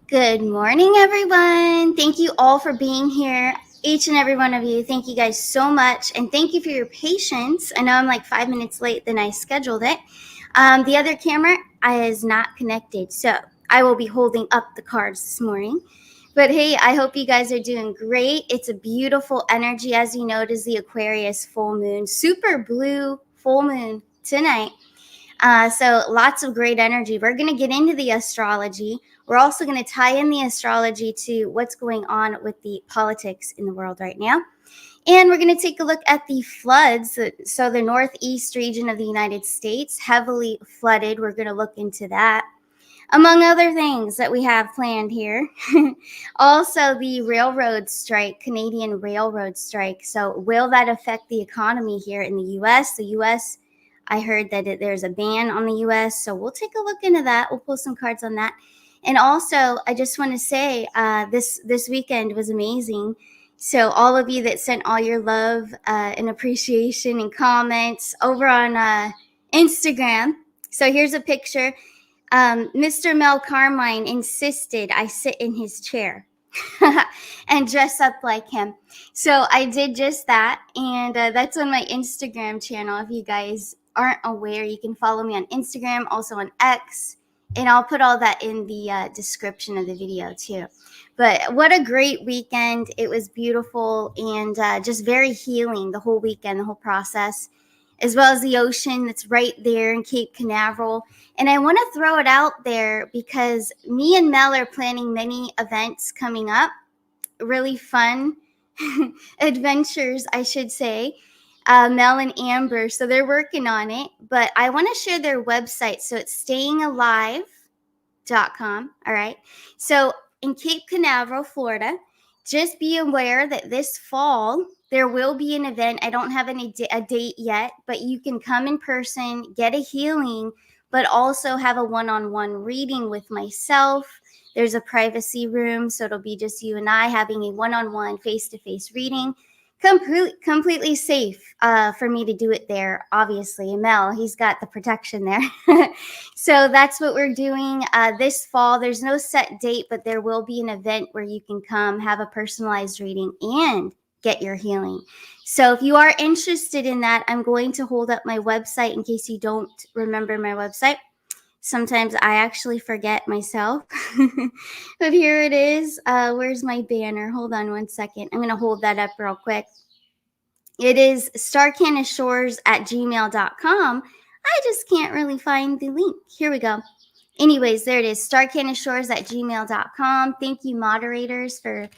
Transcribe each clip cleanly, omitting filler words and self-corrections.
Good morning, everyone. Thank you all for being here. Each and every one of you. Thank you guys so much. And thank you for your patience. I know I'm like 5 minutes late than I scheduled it. The other camera is not connected. So I will be holding up the cards this morning. But hey, I hope you guys are doing great. It's a beautiful energy. As you know, it is the Aquarius full moon, super blue full moon tonight. So lots of great energy. We're going to get into the astrology. We're also going to tie in the astrology to what's going on with the politics in the world right now. And we're going to take a look at the floods. So the northeast region of the United States, heavily flooded. We're going to look into that, among other things that we have planned here. Also, the railroad strike, Canadian railroad strike. So will that affect the economy here in the U.S.? The U.S., I heard that there's a ban on the U.S., so we'll take a look into that. We'll pull some cards on that. And also, I just want to say this weekend was amazing. So all of you that sent all your love and appreciation and comments over on Instagram. So here's a picture. Mr. Mel Carmine insisted I sit in his chair and dress up like him. So I did just that, and that's on my Instagram channel. If you guys aren't aware, you can follow me on Instagram, also on X, and I'll put all that in the description of the video too. But what a great weekend. It was beautiful and just very healing the whole weekend, the whole process, as well as the ocean that's right there in Cape Canaveral. And I want to throw it out there because me and Mel are planning many events coming up, really fun adventures, I should say. Mel and Amber, so they're working on it. But I want to share their website. So it's stayingalive.com. All right. So in Cape Canaveral, Florida, just be aware that this fall there will be an event. I don't have a date yet, but you can come in person, get a healing, but also have a one-on-one reading with myself. There's a privacy room, so it'll be just you and I having a one-on-one face-to-face reading. Completely safe for me to do it there, obviously. And Mel, he's got the protection there. So that's what we're doing this fall. There's no set date, but there will be an event where you can come, have a personalized reading, and get your healing. So if you are interested in that, I'm going to hold up my website in case you don't remember my website. Sometimes I actually forget myself. But here it is. Where's my banner? Hold on one second. I'm going to hold that up real quick. It is starcanashores@gmail.com. I just can't really find the link. Here we go. Anyways, there it is. starcanashores@gmail.com. Thank you, moderators, for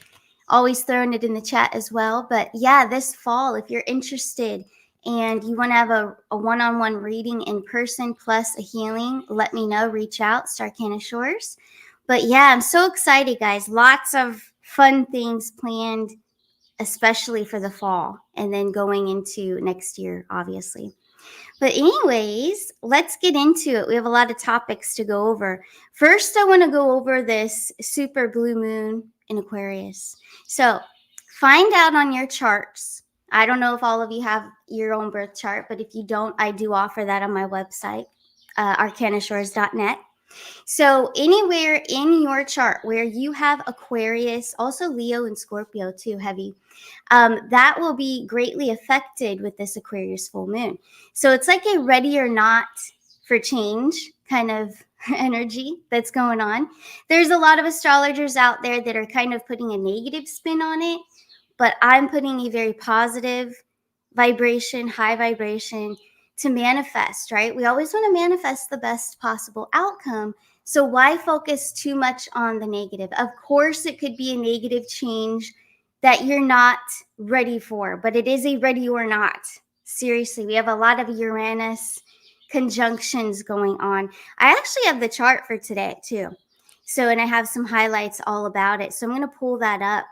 always throwing it in the chat as well. But yeah, this fall, if you're interested and you want to have a one-on-one reading in person plus a healing, let me know. Reach out, Arcana Shores. But yeah, I'm so excited, guys. Lots of fun things planned, especially for the fall and then going into next year, obviously. But anyways, let's get into it. We have a lot of topics to go over. First, I want to go over this super blue moon in Aquarius. So find out on your charts. I don't know if all of you have your own birth chart, but if you don't, I do offer that on my website, arcanashores.net. So anywhere in your chart where you have Aquarius, also Leo and Scorpio too, heavy, that will be greatly affected with this Aquarius full moon. So it's like a ready or not for change kind of energy that's going on. There's a lot of astrologers out there that are kind of putting a negative spin on it, but I'm putting a very positive vibration, high vibration to manifest, right? We always want to manifest the best possible outcome. So why focus too much on the negative? Of course, it could be a negative change that you're not ready for, but it is a ready or not. Seriously, we have a lot of Uranus conjunctions going on. I actually have the chart for today too. So, and I have some highlights all about it. So I'm going to pull that up.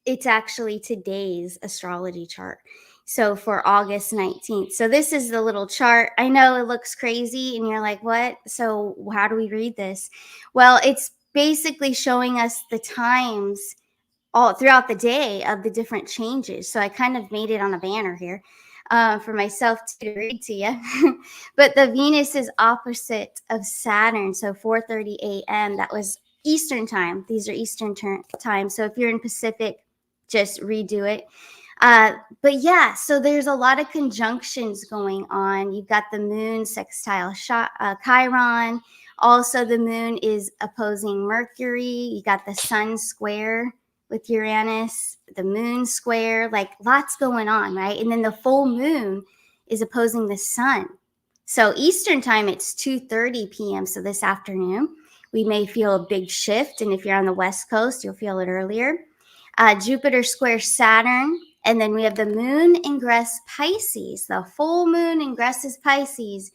It's actually today's astrology chart. So for August 19th. So this is the little chart. I know it looks crazy and you're like, what? So how do we read this? Well, it's basically showing us the times all throughout the day of the different changes. So I kind of made it on a banner here for myself to read to you. But the Venus is opposite of Saturn. So 4:30 a.m. That was Eastern time. These are Eastern time. So if you're in Pacific, just redo it. But yeah, so there's a lot of conjunctions going on. You've got the moon sextile Chiron. Also, the moon is opposing Mercury. You got the sun square with Uranus, the moon square, like lots going on, right? And then the full moon is opposing the sun. So Eastern time, it's 2:30 p.m. So this afternoon, we may feel a big shift. And if you're on the West Coast, you'll feel it earlier. Jupiter square Saturn. And then we have the moon ingress Pisces, the full moon ingresses Pisces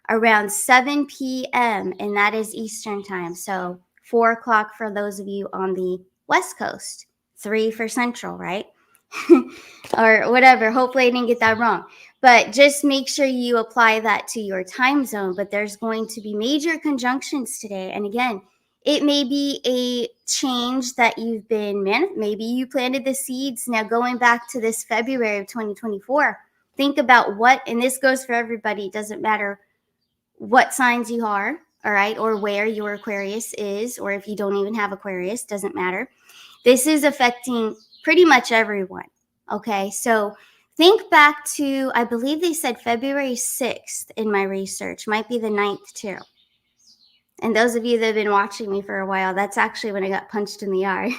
around 7 p.m. And that is Eastern time. So 4 o'clock for those of you on the West Coast, 3 for Central, right? Or whatever. Hopefully I didn't get that wrong. But just make sure you apply that to your time zone. But there's going to be major conjunctions today. And again, it may be a change that you've been, maybe you planted the seeds. Now going back to this February of 2024, think about what, and this goes for everybody, it doesn't matter what signs you are, all right, or where your Aquarius is, or if you don't even have Aquarius, doesn't matter. This is affecting pretty much everyone, okay? So think back to, I believe they said February 6th in my research, might be the 9th too. And those of you that have been watching me for a while, that's actually when I got punched in the eye.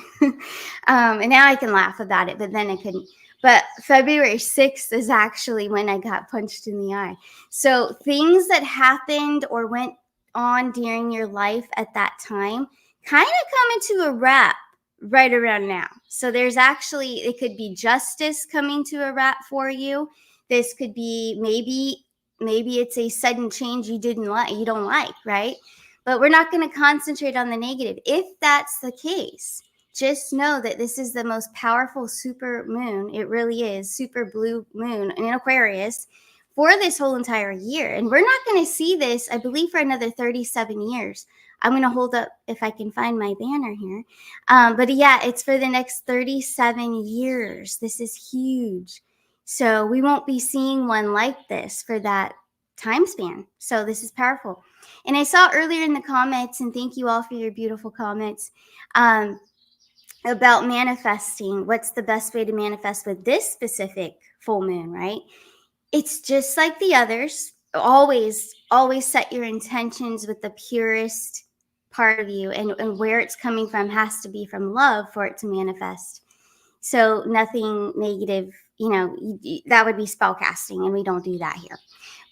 And now I can laugh about it, but then I couldn't. But February 6th is actually when I got punched in the eye. So things that happened or went on during your life at that time kind of come into a wrap right around now. So there's actually, it could be justice coming to a wrap for you. This could be maybe it's a sudden change you don't like, right? But we're not going to concentrate on the negative. If that's the case, just know that this is the most powerful super moon. It really is, super blue moon in Aquarius for this whole entire year. And we're not going to see this, I believe, for another 37 years. I'm going to hold up if I can find my banner here. But yeah, it's for the next 37 years. This is huge. So we won't be seeing one like this for that time span. So this is powerful. And I saw earlier in the comments, and thank you all for your beautiful comments, about manifesting. What's the best way to manifest with this specific full moon, right? It's just like the others. Always set your intentions with the purest part of you, and where it's coming from has to be from love for it to manifest. So nothing negative, that would be spell casting, and we don't do that here.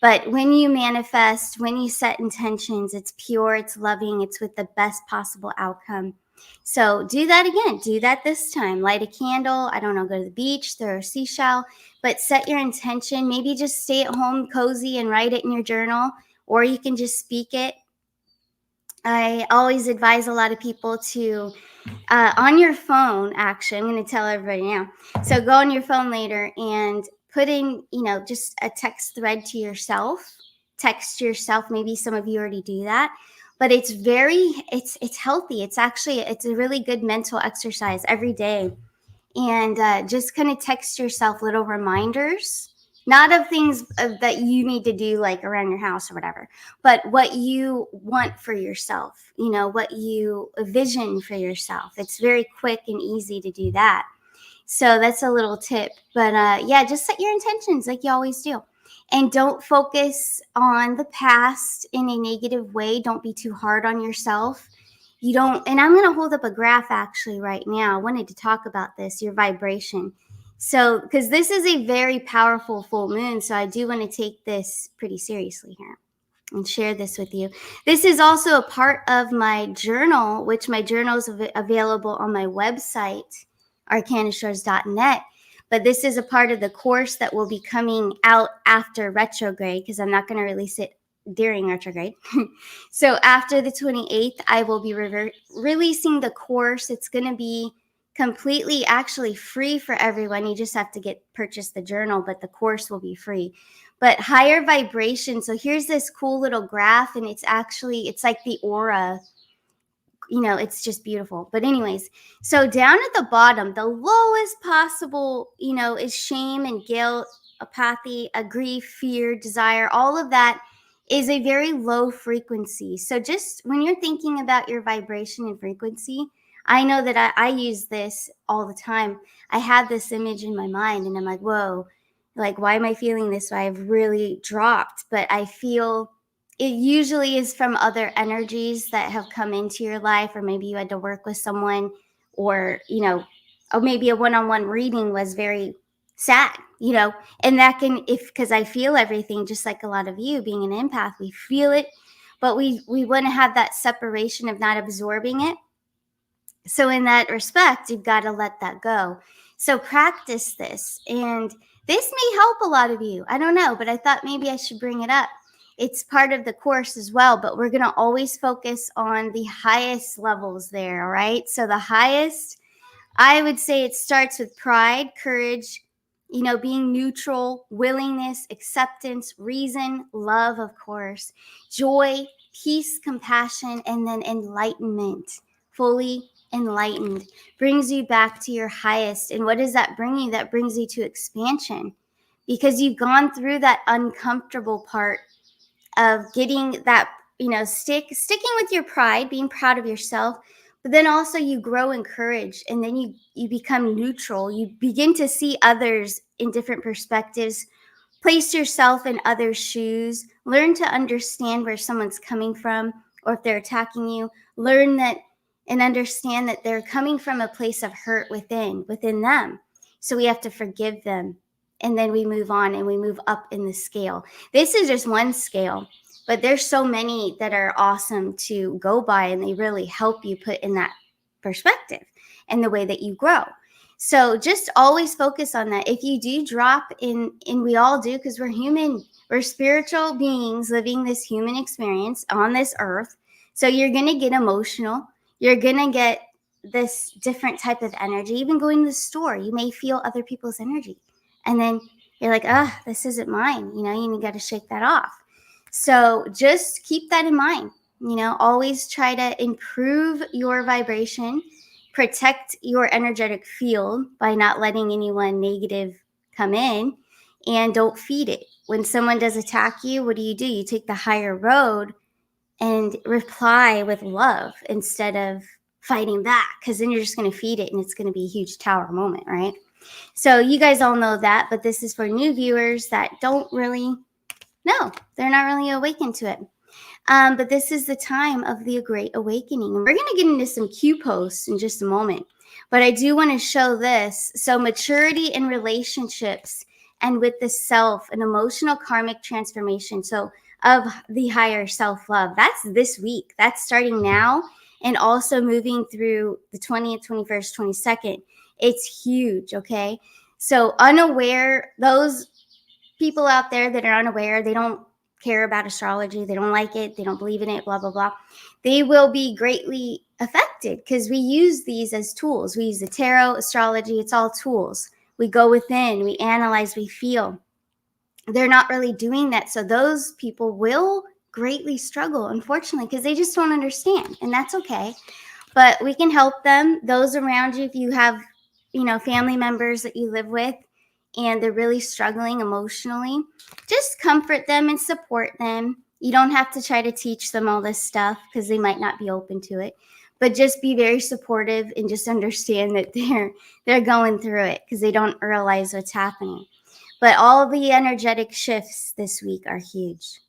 But when you manifest, when you set intentions, it's pure, it's loving, it's with the best possible outcome. So do that again. Do that this time. Light a candle. I don't know, go to the beach, throw a seashell, but set your intention. Maybe just stay at home cozy and write it in your journal, or you can just speak it. I always advise a lot of people to, on your phone, actually, I'm going to tell everybody now. So go on your phone later and put in, just a text thread to yourself. Text yourself. Maybe some of you already do that. But it's healthy. It's a really good mental exercise every day. And just kind of text yourself little reminders, not of things that you need to do like around your house or whatever, but what you want for yourself, what you envision for yourself. It's very quick and easy to do that. So that's a little tip. But yeah, just set your intentions like you always do. And don't focus on the past in a negative way. Don't be too hard on yourself. And I'm going to hold up a graph actually right now. I wanted to talk about this, your vibration. So, because this is a very powerful full moon, so I do want to take this pretty seriously here and share this with you. This is also a part of my journal, which my journal is available on my website, arcanashores.net. But this is a part of the course that will be coming out after retrograde, because I'm not going to release it during retrograde. So after the 28th, I will be releasing the course. It's going to be completely actually free for everyone. You just have to purchase the journal, but the course will be free. But higher vibration. So here's this cool little graph, and it's like the aura. It's just beautiful. But anyways, so down at the bottom, the lowest possible, is shame and guilt, apathy, grief, fear, desire. All of that is a very low frequency. So just when you're thinking about your vibration and frequency, I know that I use this all the time. I have this image in my mind and I'm like, whoa, like, why am I feeling this way? I've really dropped, but I feel it usually is from other energies that have come into your life, or maybe you had to work with someone, or, or maybe a one-on-one reading was very sad, and that can, because I feel everything just like a lot of you being an empath, we feel it, but we want to have that separation of not absorbing it. So in that respect, you've got to let that go. So practice this, and this may help a lot of you. I don't know, but I thought maybe I should bring it up. It's part of the course as well, but we're going to always focus on the highest levels there, all right? So the highest, I would say it starts with pride, courage, being neutral, willingness, acceptance, reason, love, of course, joy, peace, compassion, and then enlightenment. Fully enlightened brings you back to your highest. And what does that bring you? That brings you to expansion, because you've gone through that uncomfortable part of getting that, sticking with your pride, being proud of yourself. But then also you grow in courage, and then you become neutral. You begin to see others in different perspectives, place yourself in others' shoes, learn to understand where someone's coming from, or if they're attacking you, learn that and understand that they're coming from a place of hurt within them. So we have to forgive them, and then we move on and we move up in the scale. This is just one scale, but there's so many that are awesome to go by, and they really help you put in that perspective and the way that you grow. So just always focus on that. If you do drop in, and we all do, because we're human, we're spiritual beings living this human experience on this earth. So you're going to get emotional. You're going to get this different type of energy. Even going to the store, you may feel other people's energy. And then you're like, this isn't mine. You got to shake that off. So just keep that in mind. Always try to improve your vibration, protect your energetic field by not letting anyone negative come in, and don't feed it. When someone does attack you, what do? You take the higher road and reply with love instead of fighting back, because then you're just going to feed it, and it's going to be a huge tower moment, right? So you guys all know that, but this is for new viewers that don't really know. They're not really awakened to it. But this is the time of the Great Awakening. We're going to get into some Q posts in just a moment. But I do want to show this. So maturity in relationships and with the self, an emotional karmic transformation. So of the higher self-love. That's this week. That's starting now, and also moving through the 20th, 21st, 22nd. It's huge, okay? So unaware, those people out there that are unaware, they don't care about astrology, they don't like it, they don't believe in it, blah, blah, blah. They will be greatly affected, because we use these as tools. We use the tarot, astrology, it's all tools. We go within, we analyze, we feel. They're not really doing that. So those people will greatly struggle, unfortunately, because they just don't understand, and that's okay. But we can help them. Those around you, if you have, family members that you live with, and they're really struggling emotionally, just comfort them and support them. You don't have to try to teach them all this stuff, because they might not be open to it, but just be very supportive and just understand that they're going through it, because they don't realize what's happening. But all the energetic shifts this week are huge.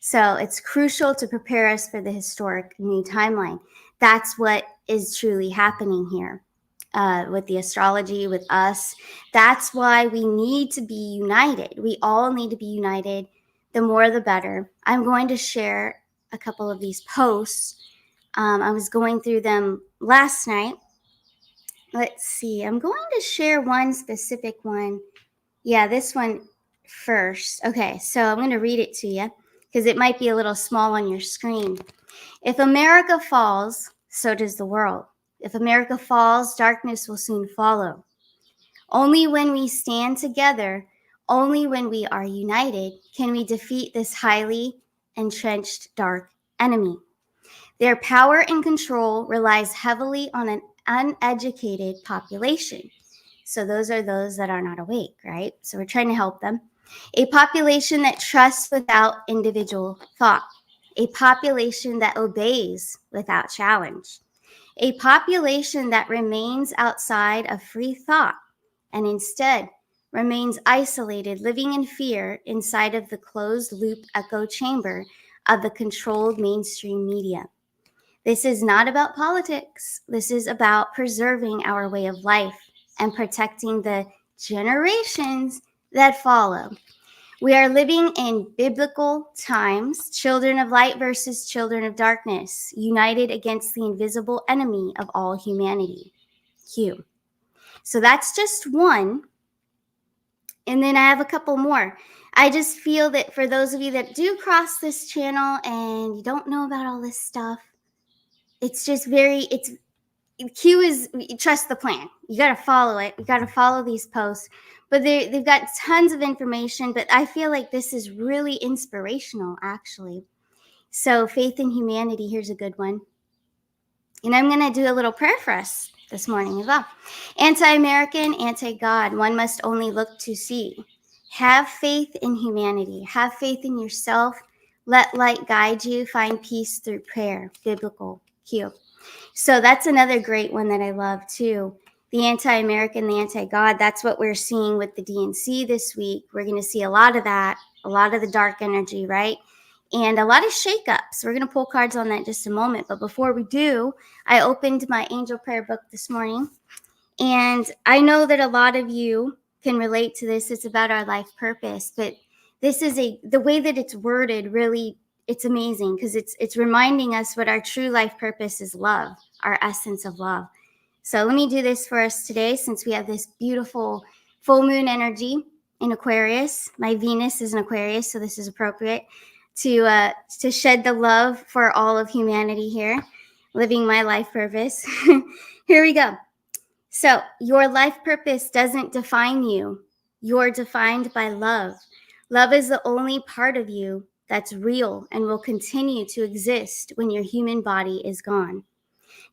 So it's crucial to prepare us for the historic new timeline. That's what is truly happening here. With the astrology, with us. That's why we need to be united. We all need to be united. The more, the better. I'm going to share a couple of these posts. I was going through them last night. Let's see. I'm going to share one specific one. Yeah, this one first. Okay, so I'm going to read it to you, because it might be a little small on your screen. If America falls, so does the world. If America falls, darkness will soon follow. Only when we stand together, only when we are united, can we defeat this highly entrenched dark enemy. Their power and control relies heavily on an uneducated population. So those are those that are not awake, right? So we're trying to help them. A population that trusts without individual thought. A population that obeys without challenge. A population that remains outside of free thought and instead remains isolated, living in fear inside of the closed loop echo chamber of the controlled mainstream media. This is not about politics. This is about preserving our way of life and protecting the generations that follow. We are living in biblical times, children of light versus children of darkness, united against the invisible enemy of all humanity, Q. So that's just one. And then I have a couple more. I just feel that for those of you that do cross this channel and you don't know about all this stuff, it's just Q is trust the plan. You got to follow it. You got to follow these posts. But they've got tons of information, but I feel like this is really inspirational, actually. So faith in humanity, here's a good one. And I'm going to do a little prayer for us this morning as well. Anti-American, anti-God, one must only look to see. Have faith in humanity. Have faith in yourself. Let light guide you. Find peace through prayer. Biblical. Q. So that's another great one that I love too. The anti-American, the anti-God, that's what we're seeing with the DNC this week. We're going to see a lot of that, a lot of the dark energy, right? And a lot of shakeups. We're going to pull cards on that in just a moment. But before we do, I opened my angel prayer book this morning. And I know that a lot of you can relate to this. It's about our life purpose. But this is the way that it's worded really, it's amazing because it's reminding us what our true life purpose is: love, our essence of love. So let me do this for us today since we have this beautiful full moon energy in Aquarius. My Venus is in Aquarius, so this is appropriate to shed the love for all of humanity here, living my life purpose. Here we go. So your life purpose doesn't define you. You're defined by love. Love is the only part of you that's real and will continue to exist when your human body is gone.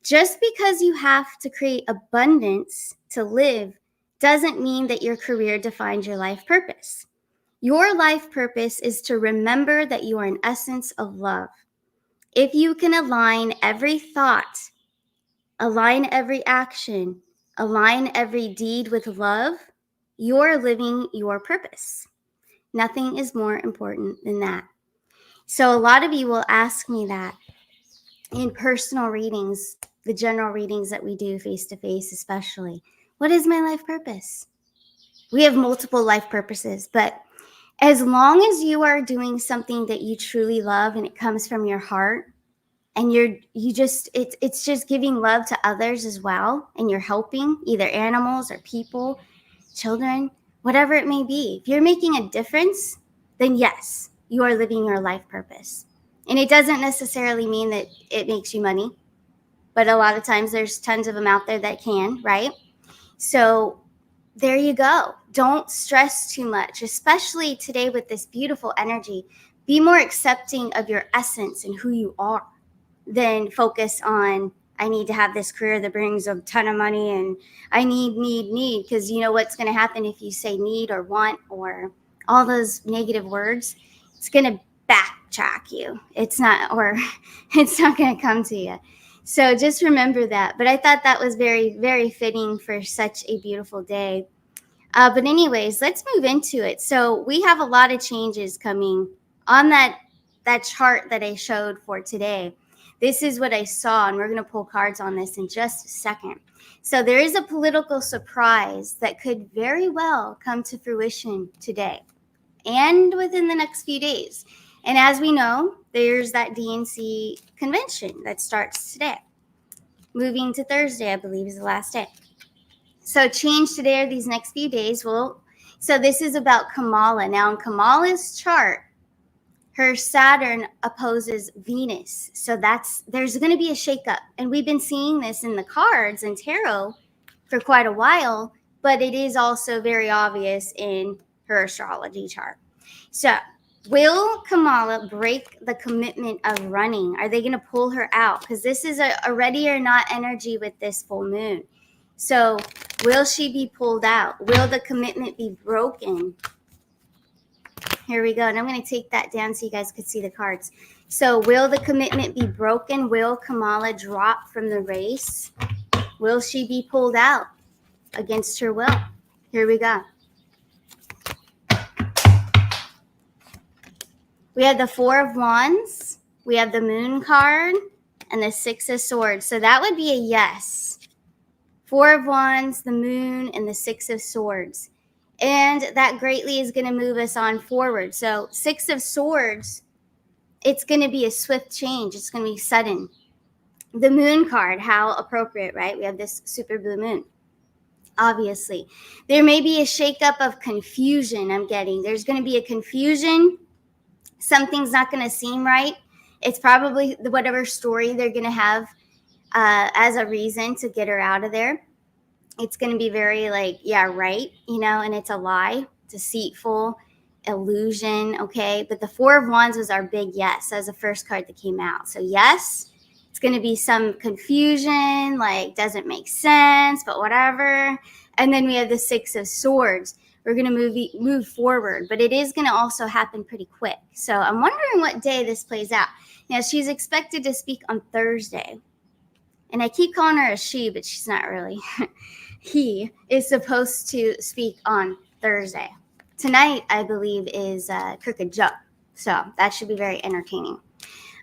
Just because you have to create abundance to live doesn't mean that your career defines your life purpose. Your life purpose is to remember that you are an essence of love. If you can align every thought, align every action, align every deed with love, you're living your purpose. Nothing is more important than that. So a lot of you will ask me that in personal readings, the general readings that we do face-to-face especially. What is my life purpose? We have multiple life purposes, but as long as you are doing something that you truly love and it comes from your heart, and it's just giving love to others as well, and you're helping either animals or people, children, whatever it may be. If you're making a difference, then yes, you are living your life purpose. And it doesn't necessarily mean that it makes you money, but a lot of times there's tons of them out there that can, right? So there you go. Don't stress too much, especially today with this beautiful energy. Be more accepting of your essence and who you are than focus on, I need to have this career that brings a ton of money and I need, because you know what's going to happen if you say need or want or all those negative words? It's going to backtrack you. It's not going to come to you. So just remember that. But I thought that was very, very fitting for such a beautiful day. But anyways, let's move into it. So we have a lot of changes coming on that chart that I showed for today. This is what I saw, and we're going to pull cards on this in just a second. So there is a political surprise that could very well come to fruition today and within the next few days. And as we know, there's that DNC convention that starts today. Moving to Thursday, I believe, is the last day. So change today or these next few days. So this is about Kamala. Now in Kamala's chart, her Saturn opposes Venus. So there's going to be a shakeup. And we've been seeing this in the cards and tarot for quite a while, but it is also very obvious in her astrology chart. So will Kamala break the commitment of running? Are they going to pull her out? Because this is a ready or not energy with this full moon. So will she be pulled out? Will the commitment be broken? Here we go. And I'm going to take that down so you guys could see the cards. So will the commitment be broken? Will Kamala drop from the race? Will she be pulled out against her will? Here we go. We have the Four of Wands. We have the Moon card and the Six of Swords. So that would be a yes. Four of Wands, the Moon, and the Six of Swords. And that greatly is going to move us on forward. So Six of Swords, it's going to be a swift change. It's going to be sudden. The Moon card, how appropriate, right? We have this super blue moon. Obviously. There may be a shakeup of confusion I'm getting. There's going to be a confusion. Something's not going to seem right. It's probably whatever story they're going to have as a reason to get her out of there. It's going to be very like, yeah, right, you know, and it's a lie, deceitful, illusion, okay? But the Four of Wands was our big yes. That was the first card that came out. So yes, it's going to be some confusion, like doesn't make sense, but whatever. And then we have the Six of Swords. We're going to move forward, but it is going to also happen pretty quick. So I'm wondering what day this plays out. Now, she's expected to speak on Thursday. And I keep calling her a she, but she's not really. He is supposed to speak on Thursday. Tonight, I believe, is Crooked Joe. So that should be very entertaining.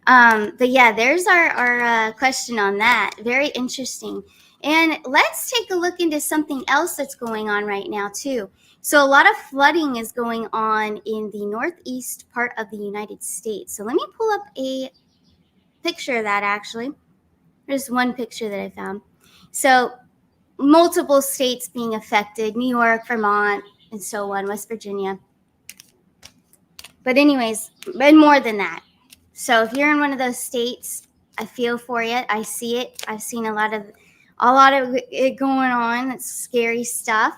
But yeah, there's our question on that. Very interesting. And let's take a look into something else that's going on right now, too. So a lot of flooding is going on in the northeast part of the United States. So let me pull up a picture of that, actually. There's one picture that I found. So multiple states being affected, New York, Vermont, and so on, West Virginia. But anyways, and more than that. So if you're in one of those states, I feel for you. I see it. I've seen a lot of it going on. It's scary stuff.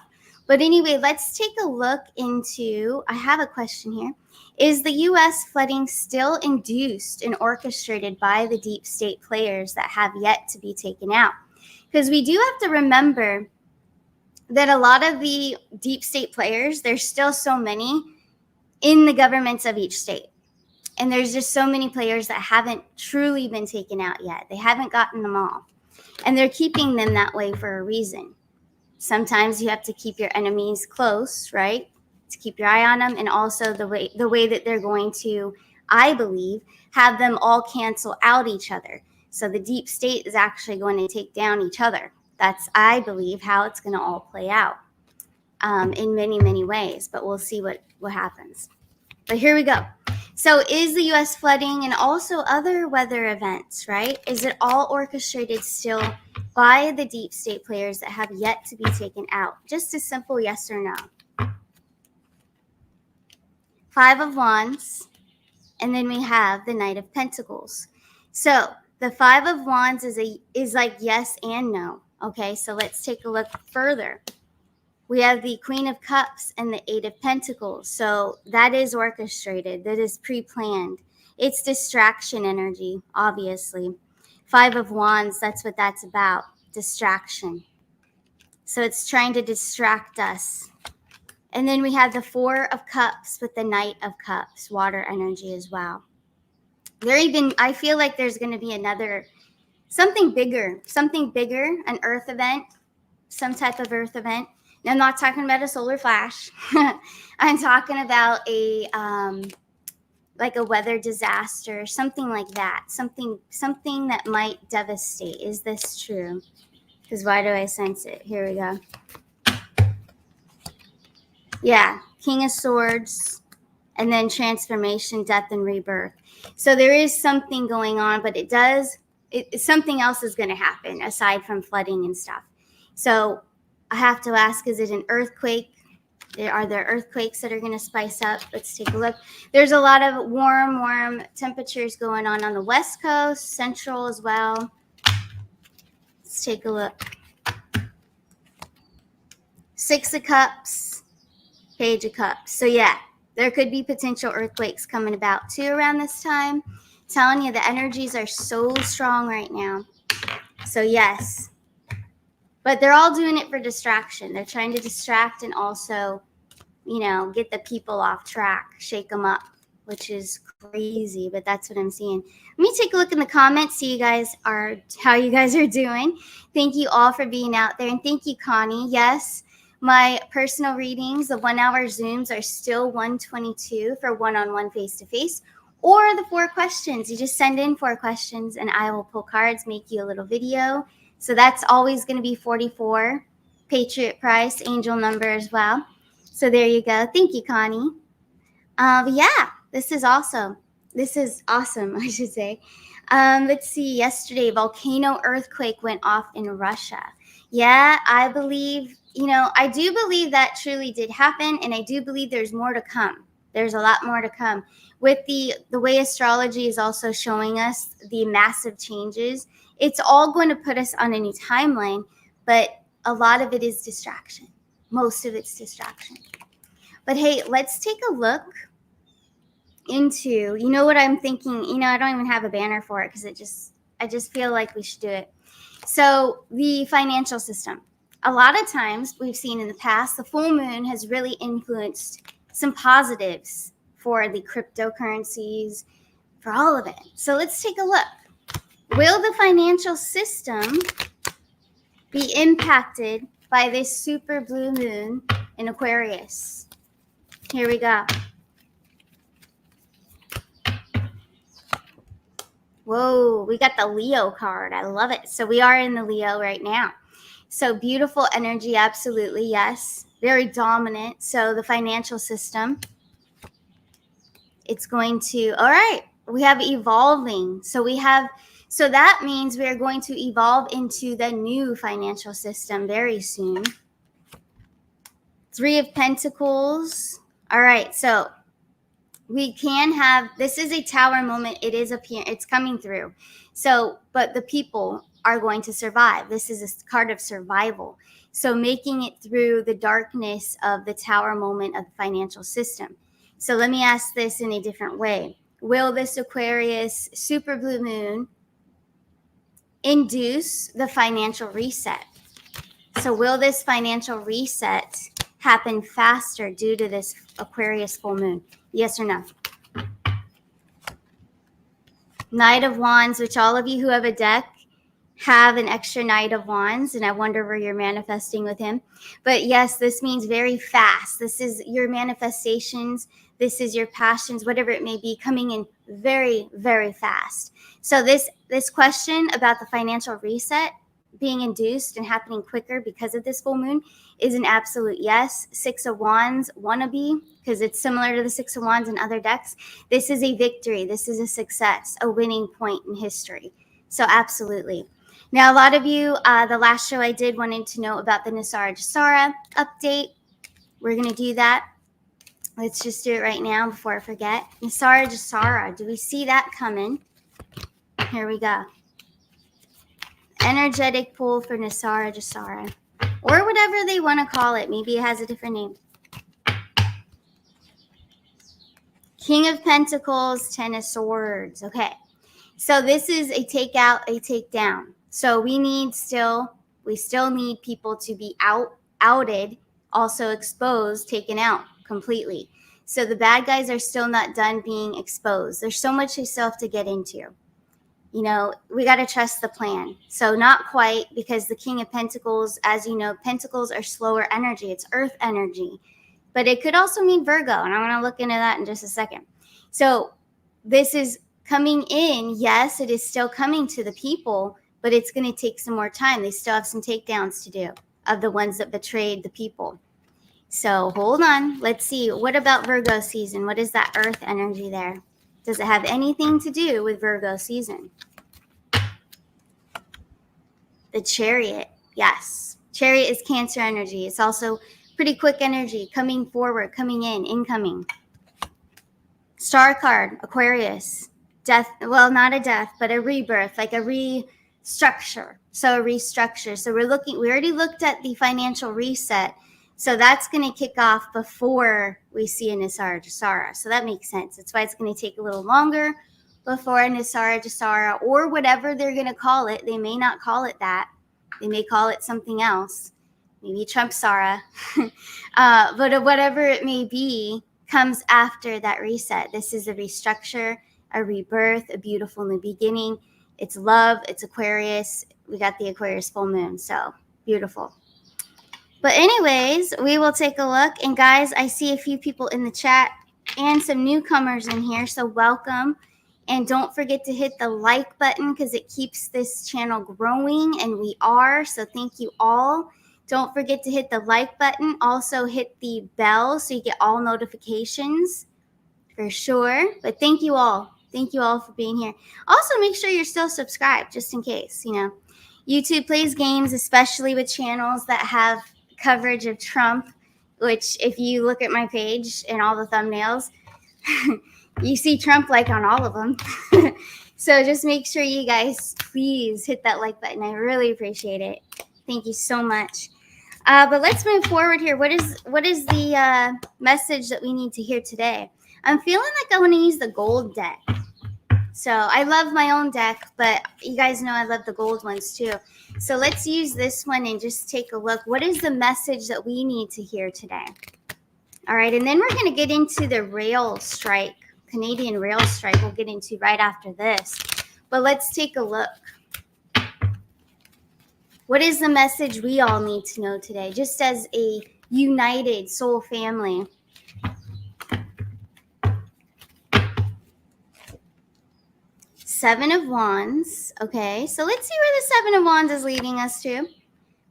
But anyway, let's take a look into, I have a question here. Is the U.S. flooding still induced and orchestrated by the deep state players that have yet to be taken out? Because we do have to remember that a lot of the deep state players, there's still so many in the governments of each state. And there's just so many players that haven't truly been taken out yet. They haven't gotten them all. And they're keeping them that way for a reason. Sometimes you have to keep your enemies close, right? To keep your eye on them. And also the way that they're going to, I believe, have them all cancel out each other. So the deep state is actually going to take down each other. That's, I believe, how it's going to all play out in many, many ways. But we'll see what happens. But here we go. So is the U.S. flooding and also other weather events, right? Is it all orchestrated still by the deep state players that have yet to be taken out? Just a simple yes or no. Five of Wands, and then we have the Knight of Pentacles. So the Five of Wands is like yes and no. Okay, so let's take a look further. We have the Queen of Cups and the Eight of Pentacles. So that is orchestrated. That is pre-planned. It's distraction energy, obviously. Five of Wands, that's what that's about. Distraction. So it's trying to distract us. And then we have the Four of Cups with the Knight of Cups, water energy as well. I feel like there's going to be something bigger, an earth event, some type of earth event. Now, I'm not talking about a solar flash. I'm talking about like a weather disaster, something like that, something that might devastate. Is this true? Because why do I sense it? Here we go. Yeah, King of Swords, and then transformation, death, and rebirth. So there is something going on, but something else is going to happen aside from flooding and stuff. So I have to ask, is it an earthquake? Are there earthquakes that are going to spice up? Let's take a look. There's a lot of warm temperatures going on the West Coast, Central as well. Let's take a look. Six of Cups, Page of Cups. So yeah, there could be potential earthquakes coming about too around this time. I'm telling you, the energies are so strong right now. So yes. But they're all doing it for distraction. They're trying to distract and also get the people off track, shake them up, which is crazy, but that's what I'm seeing. Let me take a look in the comments, see how you guys are doing. Thank you all for being out there, and thank you, Connie. Yes, my personal readings, the 1 hour Zooms, are still $122 for one-on-one face-to-face, or the 4 questions. You just send in 4 questions, and I will pull cards, make you a little video. So that's always going to be $44, Patriot price, angel number as well. So there you go. Thank you, Connie. But yeah, this is awesome. This is awesome, I should say. Let's see. Yesterday, volcano earthquake went off in Russia. Yeah, I believe, I do believe that truly did happen, and I do believe there's more to come. There's a lot more to come. With the way astrology is also showing us the massive changes, it's all going to put us on a new timeline, but a lot of it is distraction. Most of it's distraction. But hey, let's take a look into, what I'm thinking. I don't even have a banner for it because I just feel like we should do it. So the financial system. A lot of times we've seen in the past, the full moon has really influenced some positives for the cryptocurrencies, for all of it. So let's take a look. Will the financial system be impacted by this super blue moon in Aquarius? Here we go. Whoa, we got the Leo card. I love it. So we are in the Leo right now. So beautiful energy, absolutely, yes. Very dominant. So the financial system, it's going to, all right, we have evolving. So that means we are going to evolve into the new financial system very soon. 3 of Pentacles. All right, so we can have, this is a tower moment. It's coming through. So, but the people are going to survive. This is a card of survival. So making it through the darkness of the tower moment of the financial system. So let me ask this in a different way. Will this Aquarius super blue moon induce the financial reset? So will this financial reset happen faster due to this Aquarius full moon? Yes or no? Knight of Wands, which all of you who have a deck have an extra Knight of Wands, and I wonder where you're manifesting with him. But yes, this means very fast. This is your manifestations. This is your passions, whatever it may be, coming in very, very fast. So this question about the financial reset being induced and happening quicker because of this full moon is an absolute yes. 6 of Wands wannabe, because it's similar to the 6 of Wands in other decks. This is a victory. This is a success, a winning point in history. So absolutely. Now, a lot of you, the last show I did wanted to know about the Nisara Jasara update. We're going to do that. Let's just do it right now before I forget. Nisara Jasara, do we see that coming? Here we go. Energetic pull for Nisara Jasara, or whatever they want to call it. Maybe it has a different name. King of Pentacles, 10 of Swords. Okay, so this is a takeout, a takedown. So we still need people to be outed, also exposed, taken out completely. So the bad guys are still not done being exposed. There's so much they still have to get into. We got to trust the plan. So not quite, because the King of Pentacles, as you know, Pentacles are slower energy. It's earth energy. But it could also mean Virgo, and I'm going to look into that in just a second. So this is coming in. Yes, it is still coming to the people, but it's going to take some more time. They still have some takedowns to do of the ones that betrayed the people. So hold on. Let's see. What about Virgo season? What is that earth energy there? Does it have anything to do with Virgo season? The Chariot. Yes. Chariot is Cancer energy. It's also pretty quick energy, coming forward, coming in, incoming. Star card, Aquarius. Death, well, not a death, but a rebirth, like a restructure. So a restructure. So we already looked at the financial reset. So that's going to kick off before we see a Nisara Jasara. So that makes sense. That's why it's going to take a little longer before a Nisara Jasara, or whatever they're going to call it. They may not call it that. They may call it something else. maybe Trump Sarah, but whatever it may be, comes after that reset. This is a restructure, a rebirth, a beautiful new beginning. It's love, it's Aquarius. We got the Aquarius full moon, so beautiful. But anyways, we will take a look. And guys, I see a few people in the chat and some newcomers in here, so welcome. And don't forget to hit the like button because it keeps this channel growing, and we are. So thank you all. Don't forget to hit the like button. Also hit the bell so you get all notifications for sure. But thank you all. Thank you all for being here. Also, make sure you're still subscribed just in case, YouTube plays games, especially with channels that have coverage of Trump, which if you look at my page and all the thumbnails, you see Trump like on all of them. So just make sure you guys please hit that like button. I really appreciate it. Thank you so much. But let's move forward here. What is the message that we need to hear today? I'm feeling like I want to use the gold deck. So I love my own deck, but you guys know I love the gold ones too. So let's use this one and just take a look. What is the message that we need to hear today? All right, and then we're going to get into the rail strike, Canadian rail strike. We'll get into right after this. But let's take a look. What is the message we all need to know today, just as a united soul family? Seven of Wands. Okay, so let's see where the Seven of Wands is leading us to.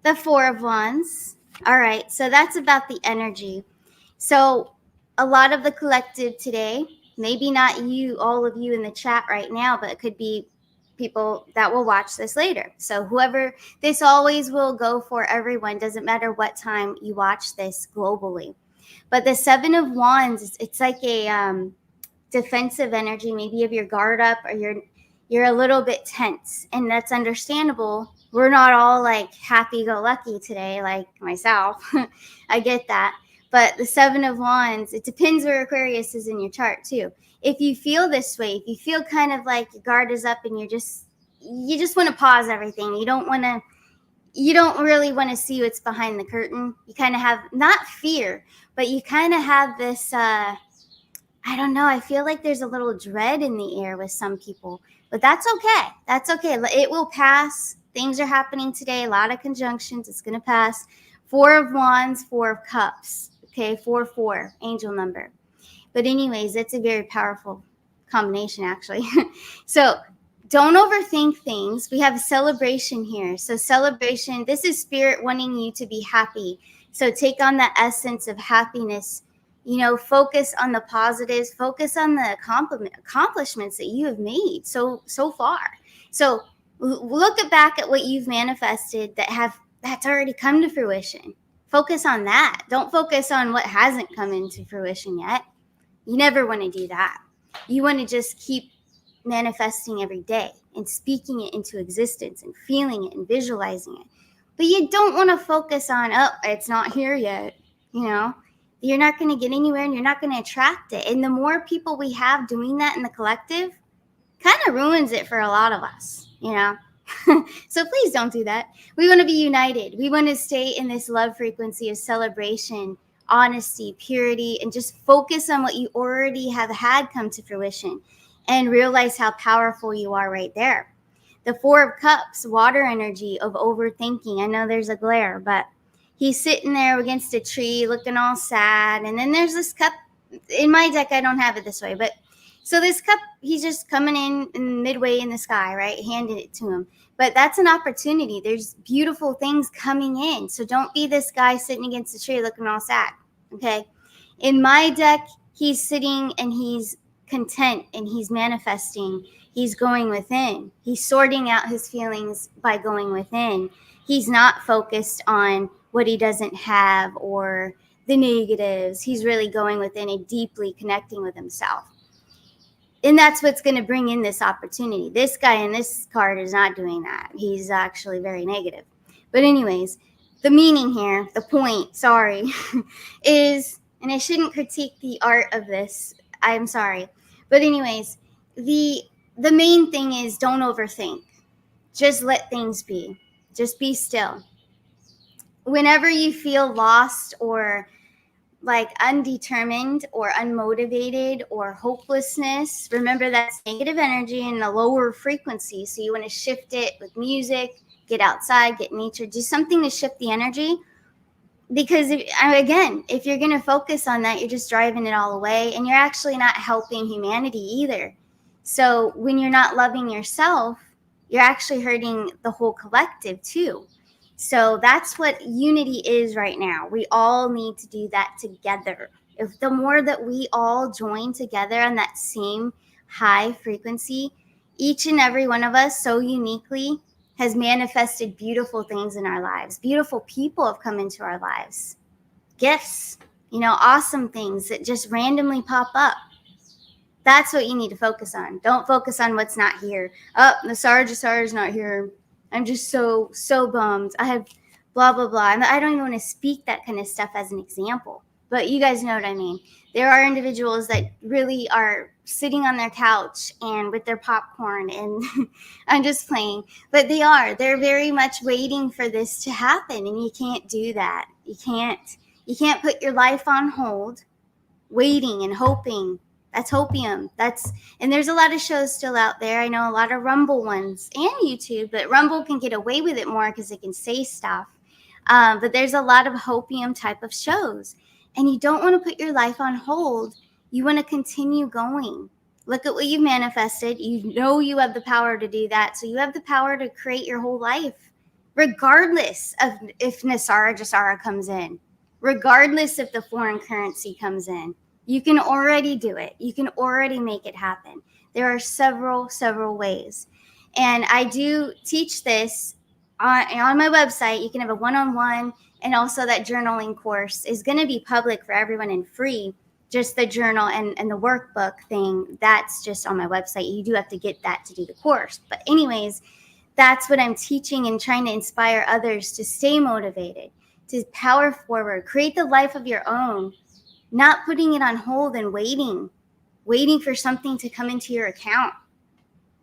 The Four of Wands. All right, so that's about the energy. So a lot of the collective today, maybe not you, all of you in the chat right now, but it could be people that will watch this later. So whoever, this always will go for everyone. Doesn't matter what time you watch this globally. But the Seven of Wands, it's like a defensive energy. Maybe you have your guard up, or you're a little bit tense, and that's understandable. We're not all like happy-go-lucky today, like myself. I get that. But the Seven of Wands, it depends where Aquarius is in your chart too. If you feel this way, if you feel kind of like your guard is up and you just want to pause everything. You don't really want to see what's behind the curtain. You kind of have, not fear, but you kind of have this, I don't know. I feel like there's a little dread in the air with some people, but that's okay. That's okay. It will pass. Things are happening today. A lot of conjunctions. It's going to pass. Four of Wands, Four of Cups. Okay, 4-4, angel number. But anyways, that's a very powerful combination, actually. So don't overthink things. We have a celebration here. So celebration, this is spirit wanting you to be happy. So take on the essence of happiness. Focus on the positives. Focus on the accomplishments that you have made so far. So look back at what you've manifested that's already come to fruition. Focus on that. Don't focus on what hasn't come into fruition yet. You never want to do that. You want to just keep manifesting every day and speaking it into existence and feeling it and visualizing it. But you don't want to focus on, it's not here yet. You're not going to get anywhere and you're not going to attract it. And the more people we have doing that in the collective, kind of ruins it for a lot of us, So please don't do that. We want to be united. We want to stay in this love frequency of celebration, honesty, purity, and just focus on what you already have had come to fruition and realize how powerful you are right there. The Four of Cups, water energy of overthinking. I know there's a glare, but he's sitting there against a tree looking all sad. And then there's this cup. In my deck, I don't have it this way, but so this cup, he's just coming in midway in the sky, right? Handed it to him. But that's an opportunity. There's beautiful things coming in. So don't be this guy sitting against the tree looking all sad, okay? In my deck, he's sitting and he's content and he's manifesting. He's going within. He's sorting out his feelings by going within. He's not focused on what he doesn't have or the negatives. He's really going within and deeply connecting with himself. And that's what's going to bring in this opportunity. This guy in this card is not doing that. He's actually very negative. But anyways, the meaning here, the point, is, and I shouldn't critique the art of this. I'm sorry. But anyways, the main thing is don't overthink. Just let things be. Just be still. whenever you feel lost or like undetermined or unmotivated or hopelessness, remember that's negative energy in a lower frequency. So you want to shift it with music, get outside, get nature, do something to shift the energy. Because if you're going to focus on that, you're just driving it all away, and you're actually not helping humanity either. So when you're not loving yourself, you're actually hurting the whole collective too. So that's what unity is right now. We all need to do that together. If the more that we all join together on that same high frequency, each and every one of us so uniquely has manifested beautiful things in our lives. Beautiful people have come into our lives. Gifts, awesome things that just randomly pop up. That's what you need to focus on. Don't focus on what's not here. Oh, the Jasara's not here. I'm just so bummed. I have blah, blah, blah. I don't even want to speak that kind of stuff as an example. But you guys know what I mean. There are individuals that really are sitting on their couch and with their popcorn, and I'm just playing. But they're very much waiting for this to happen, and you can't do that. You can't put your life on hold, waiting and hoping. That's hopium. And there's a lot of shows still out there. I know a lot of Rumble ones and YouTube, but Rumble can get away with it more because it can say stuff. But there's a lot of hopium type of shows. And you don't want to put your life on hold. You want to continue going. Look at what you've manifested. You know you have the power to do that. So you have the power to create your whole life, regardless of if Jasara comes in, regardless if the foreign currency comes in. You can already do it. You can already make it happen. There are several ways. And I do teach this on my website. You can have a one-on-one, and also that journaling course is going to be public for everyone and free. Just the journal and the workbook thing, that's just on my website. You do have to get that to do the course. But anyways, that's what I'm teaching and trying to inspire others to stay motivated, to power forward, create the life of your own. Not putting it on hold and waiting for something to come into your account.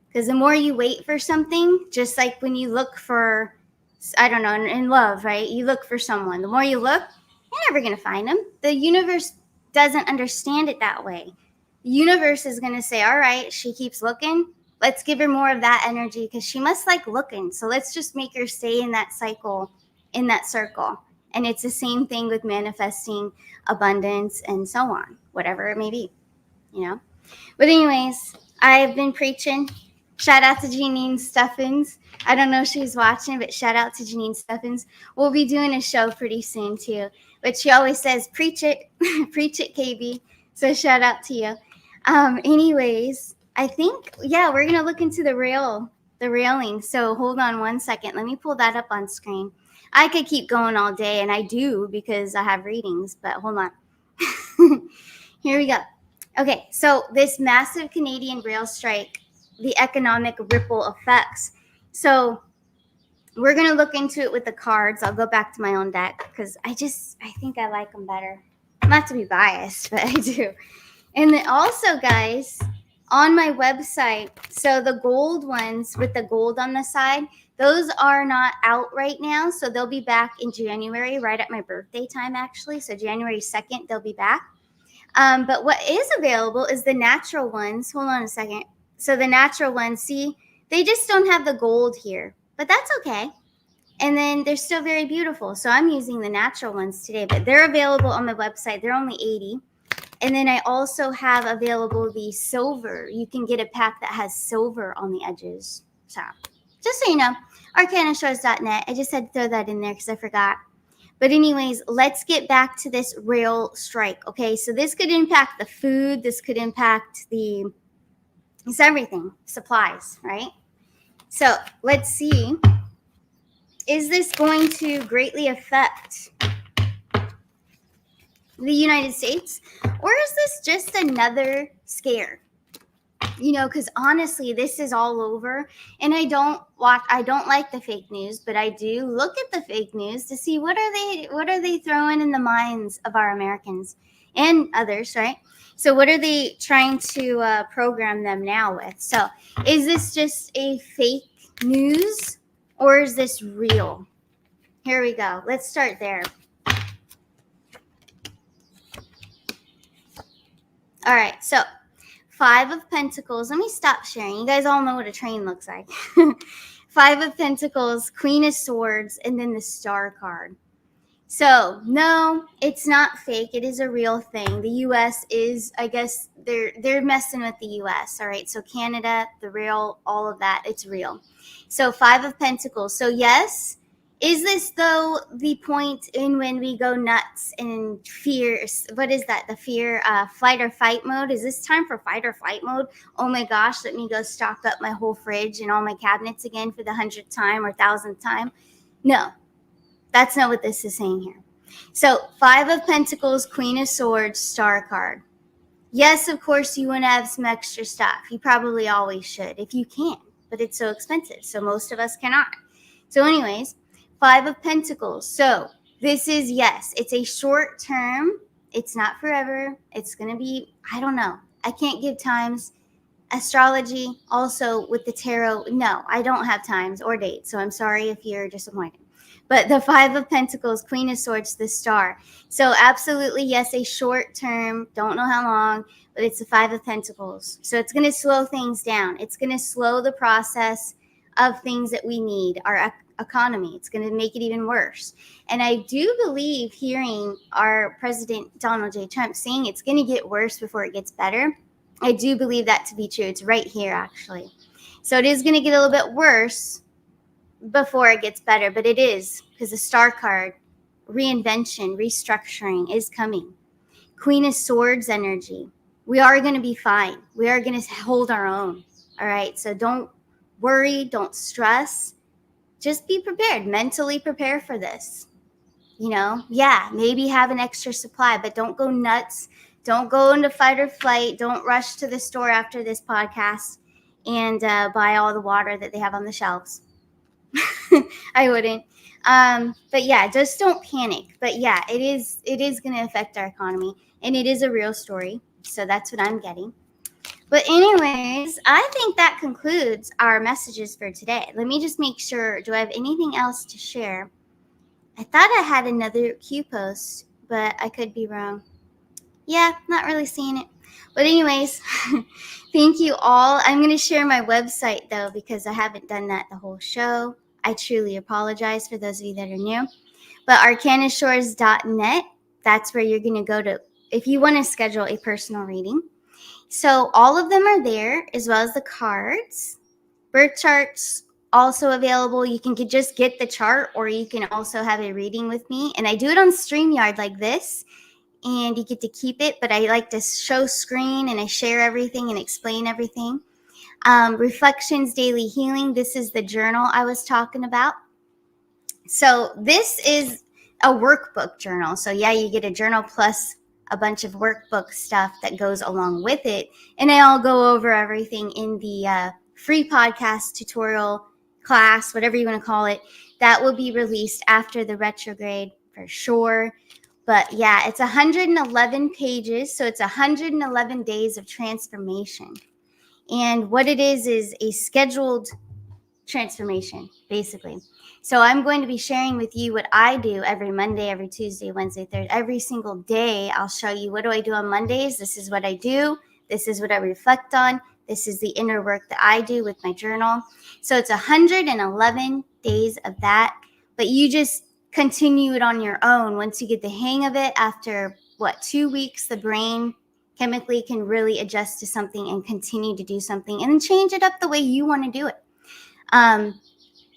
Because the more you wait for something, just like when you look for, I don't know, in love, right? You look for someone. The more you look, you're never going to find them. The universe doesn't understand it that way. The universe is going to say, all right, she keeps looking. Let's give her more of that energy because she must like looking. So let's just make her stay in that cycle, in that circle. And it's the same thing with manifesting abundance and so on, whatever it may be, But anyways, I've been preaching. Shout out to Janine Stuffins. I don't know if she's watching, but shout out to Janine Stuffins. We'll be doing a show pretty soon too. But she always says, preach it, preach it, KB. So shout out to you. Anyways, I think, we're going to look into the railing. So hold on one second. Let me pull that up on screen. I could keep going all day, and I do because I have readings, but hold on. Here we go. Okay, so this massive Canadian rail strike, the economic ripple effects. So we're going to look into it with the cards. I'll go back to my own deck because I think I like them better. Not to be biased, but I do. And then also, guys, on my website, so the gold ones with the gold on the side, those are not out right now. So they'll be back in January, right at my birthday time, actually. So January 2nd, they'll be back. But what is available is the natural ones. Hold on a second. So the natural ones, see, they just don't have the gold here, but that's okay. And then they're still very beautiful. So I'm using the natural ones today, but they're available on my website. They're only $80. And then I also have available the silver. You can get a pack that has silver on the edges. So just so you know, arcanashows.net. I just had to throw that in there because I forgot. But anyways, let's get back to this rail strike. Okay, so this could impact the food. This could impact it's everything, supplies, right? So let's see. Is this going to greatly affect the United States? Or is this just another scare? Because honestly, this is all over. And I don't like the fake news, but I do look at the fake news to see what are they throwing in the minds of our Americans and others, right? So what are they trying to program them now with? So is this just a fake news or is this real? Here we go. Let's start there. All right, so 5 of Pentacles. Let me stop sharing. You guys all know what a train looks like. 5 of Pentacles, Queen of Swords, and then the Star card. So, no, it's not fake. It is a real thing. The U.S. is, I guess, they're messing with the U.S., all right? So Canada, the real, all of that, it's real. So 5 of Pentacles. So yes, is this, though, the point in when we go nuts and fear? What is that? The fear, flight or fight mode? Is this time for fight or flight mode? Oh my gosh, let me go stock up my whole fridge and all my cabinets again for the 100th time or 1,000th time? No. That's not what this is saying here. So 5 of Pentacles, Queen of Swords, Star card. Yes, of course, you want to have some extra stuff. You probably always should if you can, but it's so expensive. So most of us cannot. So anyways, 5 of Pentacles. So this is, yes, it's a short term. It's not forever. It's going to be, I don't know. I can't give times. Astrology, also with the tarot, no, I don't have times or dates. So I'm sorry if you're disappointed. But the 5 of Pentacles, Queen of Swords, the Star. So absolutely, yes, a short term, don't know how long, but it's the 5 of Pentacles. So it's going to slow things down. It's going to slow the process of things that we need, our economy. It's going to make it even worse. And I do believe hearing our President Donald J. Trump saying it's going to get worse before it gets better. I do believe that to be true. It's right here, actually. So it is going to get a little bit worse before it gets better, but it is, because the Star card, reinvention, restructuring is coming. Queen of Swords energy. We are going to be fine. We are going to hold our own. All right. So don't worry. Don't stress. Just be prepared. Mentally prepare for this. You know, yeah, maybe have an extra supply, but don't go nuts. Don't go into fight or flight. Don't rush to the store after this podcast and buy all the water that they have on the shelves. I wouldn't. But yeah, just don't panic. But yeah, it is going to affect our economy, and it is a real story. So that's what I'm getting. But anyways, I think that concludes our messages for today. Let me just make sure. Do I have anything else to share? I thought I had another Q post, but I could be wrong. Yeah, not really seeing it. But anyways, thank you all. I'm going to share my website, though, because I haven't done that the whole show. I truly apologize for those of you that are new. But arcanashores.net, that's where you're going to go to if you want to schedule a personal reading. So all of them are there, as well as the cards. Birth charts also available. You can just get the chart, or you can also have a reading with me. And I do it on StreamYard like this, and you get to keep it. But I like to show screen, and I share everything and explain everything. Reflections, Daily Healing. This is the journal I was talking about. So this is a workbook journal. So yeah, you get a journal plus a bunch of workbook stuff that goes along with it. And I'll go over everything in the free podcast tutorial class, whatever you want to call it. That will be released after the retrograde for sure. But yeah, it's 111 pages. So it's 111 days of transformation. And what it is a scheduled transformation, basically. So I'm going to be sharing with you what I do every Monday, every Tuesday, Wednesday, Thursday, every single day. I'll show you, what do I do on Mondays? This is what I do. This is what I reflect on. This is the inner work that I do with my journal. So it's 111 days of that, but you just continue it on your own. Once you get the hang of it, after 2 weeks, the brain chemically can really adjust to something and continue to do something and then change it up the way you want to do it.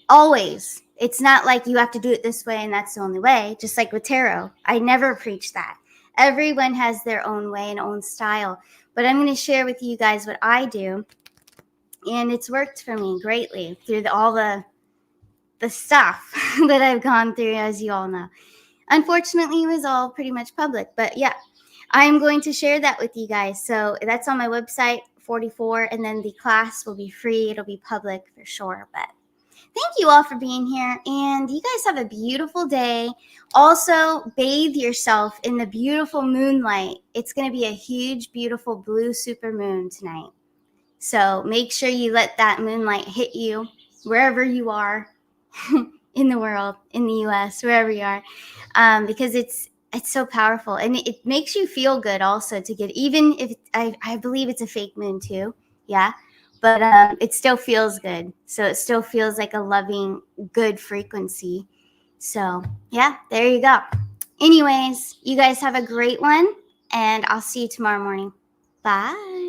Always. It's not like you have to do it this way and that's the only way. Just like with tarot, I never preach that. Everyone has their own way and own style. But I'm going to share with you guys what I do. And it's worked for me greatly through all the stuff that I've gone through, as you all know. Unfortunately, it was all pretty much public. But yeah, I'm going to share that with you guys. So that's on my website, 44. And then the class will be free. It'll be public for sure. But thank you all for being here, and you guys have a beautiful day. Also, bathe yourself in the beautiful moonlight. It's going to be a huge, beautiful blue supermoon tonight. So make sure you let that moonlight hit you wherever you are in the world, in the US, wherever you are, because it's so powerful, and it makes you feel good also to get, even if I believe it's a fake moon too, yeah, but it still feels good. So it still feels like a loving, good frequency. So yeah, there you go. Anyways, you guys have a great one, and I'll see you tomorrow morning. Bye.